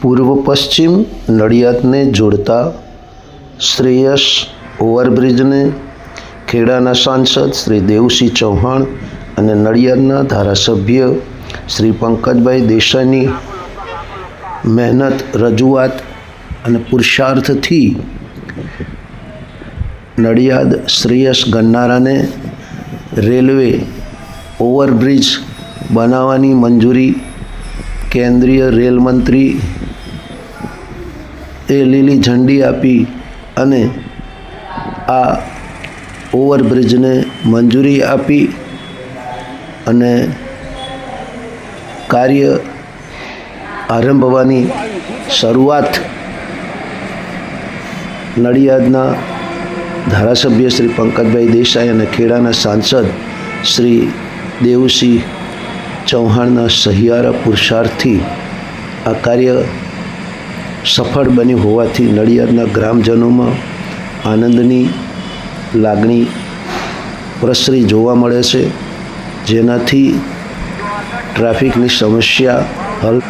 પૂર્વ પશ્ચિમ નડિયાદને જોડતા શ્રેયસ ઓવરબ્રિજને ખેડાના સાંસદ શ્રી દેવસિંહ ચૌહાણ અને નડિયાદના ધારાસભ્ય શ્રી પંકજભાઈ દેસાઈની મહેનત, રજૂઆત અને પુરુષાર્થથી નડિયાદ શ્રેયસ ગન્નારાને રેલવે ઓવરબ્રિજ બનાવવાની મંજૂરી કેન્દ્રીય રેલ મંત્રી લીલી ઝંડી આપી અને આ ઓવરબ્રિજને મંજૂરી આપી અને કાર્ય આરંભવાની શરૂઆત નડિયાદના ધારાસભ્ય શ્રી પંકજભાઈ દેસાઈ અને ખેડાના સાંસદ શ્રી દેવસિંહ ચૌહાણના સહિયારા પુરુષાર્થથી આ કાર્ય સફળ બન્યું હોવાથી નડિયાદના ગ્રામજનોમાં આનંદની લાગણી પ્રસરી જોવા મળે છે, જેનાથી ટ્રાફિકની સમસ્યા હલ